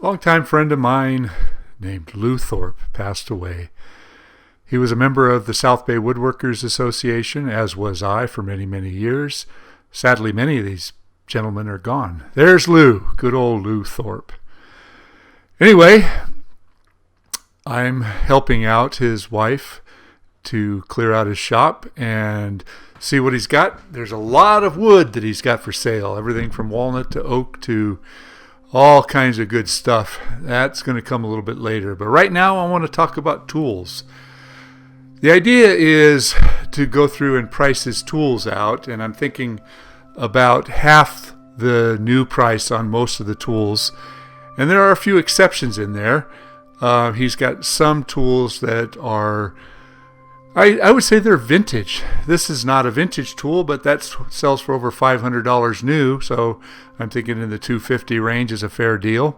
Longtime friend of mine named Lou Thorpe passed away. He was a member of the South Bay Woodworkers Association, as was I for many, many years. Sadly, many of these gentlemen are gone. There's Lou, good old Lou Thorpe. Anyway, I'm helping out his wife to clear out his shop and see what he's got. There's a lot of wood that he's got for sale, everything from walnut to oak to all kinds of good stuff. That's going to come a little bit later. But right now I want to talk about tools. The idea is to go through and price his tools out, and I'm thinking about half the new price on most of the tools. And there are a few exceptions in there. He's got some tools that are, I would say they're vintage. This is not a vintage tool, but that sells for over $500 new, so I'm thinking in the $250 range is a fair deal.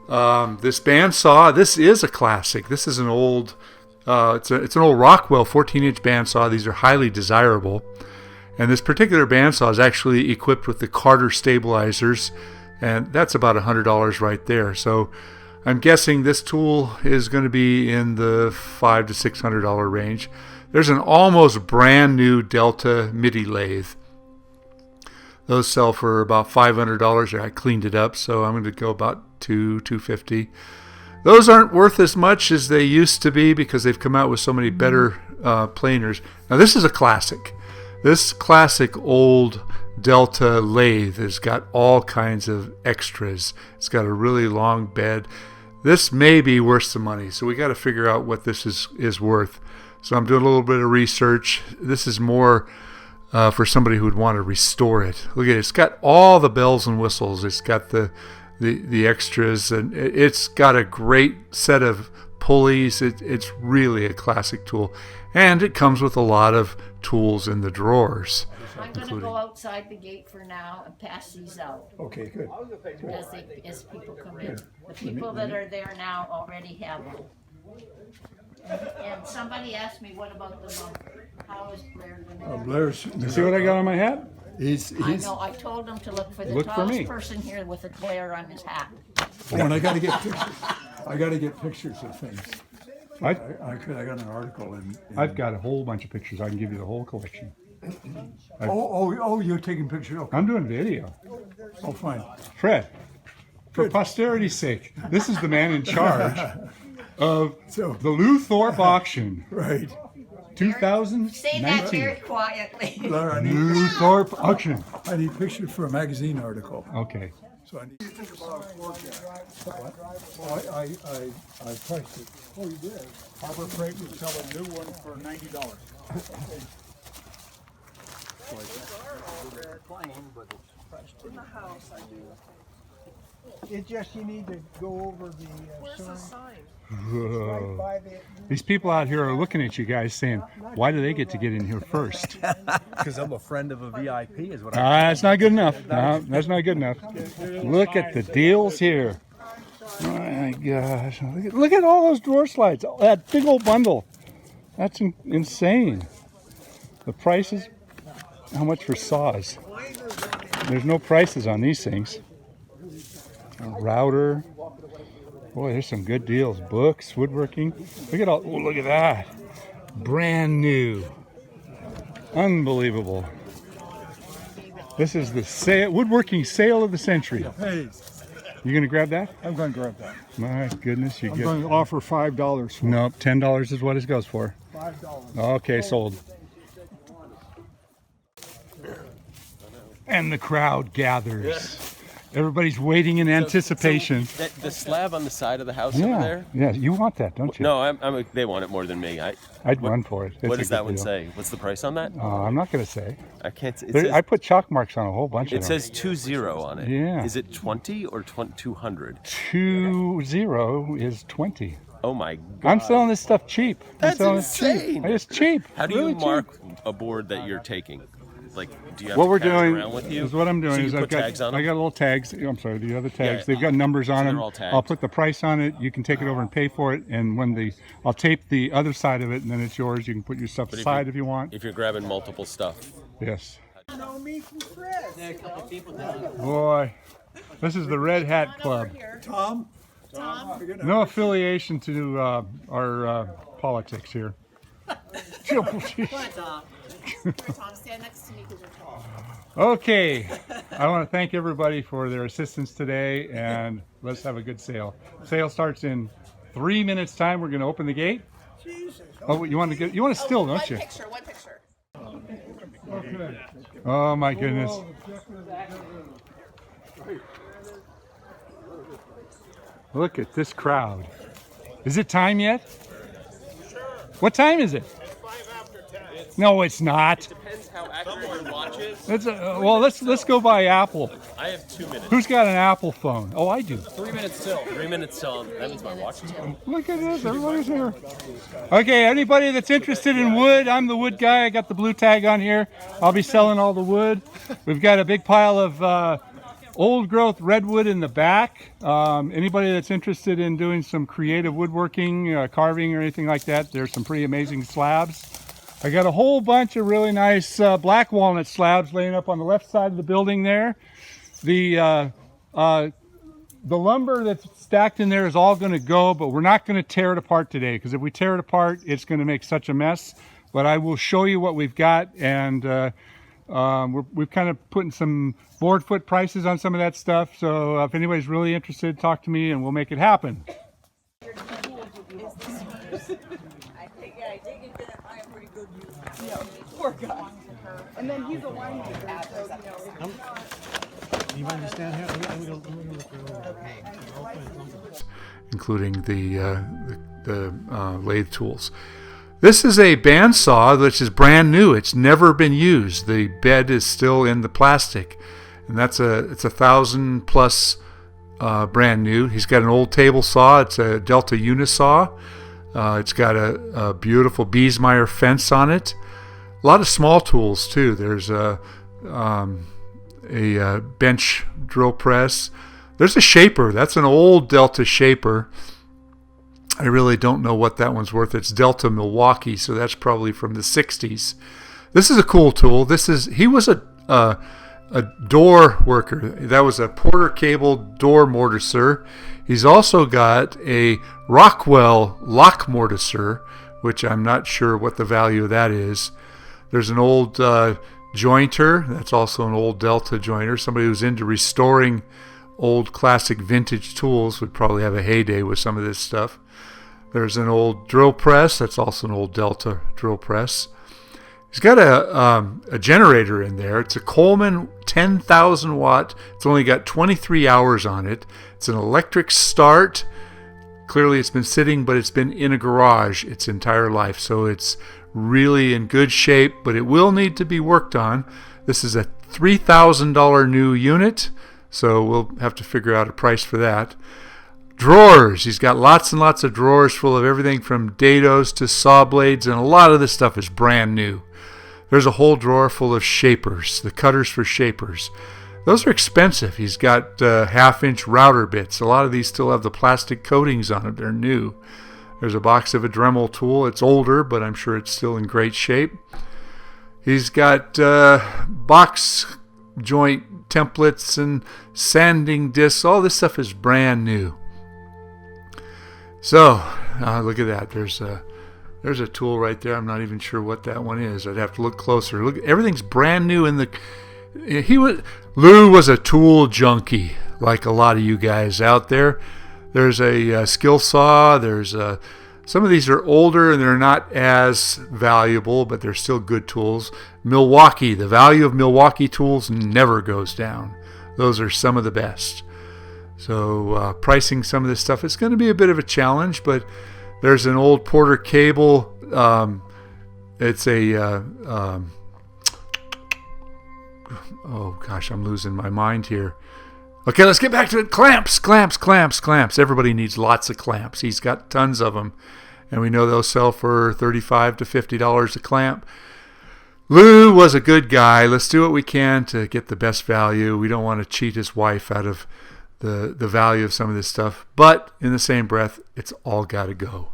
This bandsaw, this is a classic. This is an old, it's an old Rockwell 14-inch bandsaw. These are highly desirable. And this particular bandsaw is actually equipped with the Carter stabilizers, and that's about $100 right there. So I'm guessing this tool is going to be in the $500 to $600 range. There's an almost brand new Delta MIDI lathe. Those sell for about $500. I cleaned it up, so I'm going to go about $250. Those aren't worth as much as they used to be because they've come out with so many better planers. Now this is a classic. This classic old Delta lathe has got all kinds of extras. It's got a really long bed. This may be worth some money, so we got to figure out what this is worth. So I'm doing a little bit of research. This is more for somebody who would want to restore it. Look at it. It's got all the bells and whistles. It's got the extras, and it's got a great set of pulleys. It's really a classic tool, and it comes with a lot of tools in the drawers. I'm going to go outside the gate for now and pass these out. Okay, good. As people come in. The people that are there now already have them. And somebody asked me, what about the monk? How is Blair going to Blair's. You see what I got on my hat? I know, I told him to look for the tallest person here with a Blair on his hat. Oh, and I got to get pictures. I got to get pictures of things. I got an article in I've got a whole bunch of pictures. I can give you the whole collection. You're taking pictures. Okay. I'm doing video. Oh, fine. Fred, for posterity's sake, this is the man in charge of the Lou Thorpe auction. Right. 2019. Say that very quietly. Blair, Lou Thorpe auction. I need pictures for a magazine article. Okay. So I need to think about a forecast. What? I priced it. Oh, you did? Harbor Freight would sell a new one for $90. In the house, I do. It's just you need to go over the Where's the sign? right by the. These people out here are looking at you guys saying, why do they get to get in here first? Because I'm a friend of a VIP is what That's not good enough. No, that's not good enough. Look at the deals here. Oh my gosh. Look at all those drawer slides. That big old bundle. That's insane. The prices, how much for saws? There's no prices on these things. A router. Boy, there's some good deals. Books, woodworking. Look at that. Brand new. Unbelievable. This is the woodworking sale of the century. Hey, You gonna grab that? I'm going to grab that. My goodness, you I'm get. going to offer $5 for Nope, $10 is what it goes for. $5. Okay, sold. And the crowd gathers. Everybody's waiting in anticipation. The slab on the side of the house over there? Yeah, you want that, don't you? No, they want it more than me. I'd run for it. What does that one say? What's the price on that? I'm not going to say. I can't say. I put chalk marks on a whole bunch of It them. says 20 on it. Yeah. Is it 20 or 200? 20 is 20. Oh my God. I'm selling this stuff cheap. That's insane. It's cheap. How do Really you mark cheap. a board that you're taking? Like, do you have What to we're carry it doing around with you? is what I'm doing So you is put I've got tags on I them? got little tags. I'm sorry, the other tags. Yeah. They've got numbers on they're them. all tagged. I'll put the price on it. You can take it over and pay for it. And when I'll tape the other side of it, and then it's yours. You can put your stuff But aside if you want. If you're grabbing multiple stuff. Yes. You know me from Fred. Boy, This is the Red Hat Club. Tom? No affiliation to our politics here. Come on, Tom. Tom, stand next to me because you're tall. Okay, I want to thank everybody for their assistance today, and let's have a good sale. Sale starts in 3 minutes' time. We're going to open the gate. Oh, you want to still, don't you? One picture. Okay. Oh my goodness. Look at this crowd. Is it time yet? What time is it? No, it's not. Depends how accurate your watch is. Well, let's go by Apple. I have 2 minutes. Who's got an Apple phone? Oh, I do. 3 minutes till. 3 minutes till. That means my watch is gone. Look at this. Everybody's here. Okay, anybody that's interested in wood, I'm the wood guy. I got the blue tag on here. I'll be selling all the wood. We've got a big pile of old growth redwood in the back. Anybody that's interested in doing some creative woodworking, carving or anything like that, there's some pretty amazing slabs. I got a whole bunch of really nice black walnut slabs laying up on the left side of the building there. The lumber that's stacked in there is all going to go, but we're not going to tear it apart today, because if we tear it apart, it's going to make such a mess. But I will show you what we've got, and we've kind of putting some board foot prices on some of that stuff. So if anybody's really interested, talk to me and we'll make it happen. Poor guy. And then he's a winemaker, so you know. Including the lathe tools. This is a bandsaw which is brand new. It's never been used. The bed is still in the plastic, and it's 1,000 plus brand new. He's got an old table saw. It's a Delta Unisaw. It's got a beautiful Biesmeyer fence on it. A lot of small tools too. There's a bench drill press. There's a shaper. That's an old Delta shaper. I really don't know what that one's worth. It's Delta Milwaukee, so that's probably from the 60s. This is a cool tool. He was a door worker. That was a Porter cable door mortiser. He's also got a Rockwell lock mortiser, which I'm not sure what the value of that is. There's an old jointer. That's also an old Delta jointer. Somebody who's into restoring old classic vintage tools would probably have a heyday with some of this stuff. There's an old drill press. That's also an old Delta drill press. He's got a generator in there. It's a Coleman 10,000 watt. It's only got 23 hours on it. It's an electric start. Clearly it's been sitting, but it's been in a garage its entire life. So it's really in good shape, but it will need to be worked on. This is a $3,000 new unit, so we'll have to figure out a price for that. Drawers. He's got lots and lots of drawers full of everything from dados to saw blades, and a lot of this stuff is brand new. There's a whole drawer full of shapers, the cutters for shapers. Those are expensive. He's got half-inch router bits. A lot of these still have the plastic coatings on it. They're new. There's a box of a Dremel tool. It's older, but I'm sure it's still in great shape. He's got box joint templates and sanding discs. All this stuff is brand new. So, look at that. There's a tool right there. I'm not even sure what that one is. I'd have to look closer. Look, everything's brand new in the... Lou was a tool junkie, like a lot of you guys out there. There's a skill saw. There's some of these are older and they're not as valuable, but they're still good tools. Milwaukee, the value of Milwaukee tools never goes down. Those are some of the best. So pricing some of this stuff, it's going to be a bit of a challenge, but there's an old Porter cable. It's a oh gosh, I'm losing my mind here. Okay, let's get back to it. Clamps. Everybody needs lots of clamps. He's got tons of them, and we know they'll sell for $35 to $50 a clamp. Lou was a good guy. Let's do what we can to get the best value. We don't want to cheat his wife out of the value of some of this stuff, but in the same breath, it's all got to go.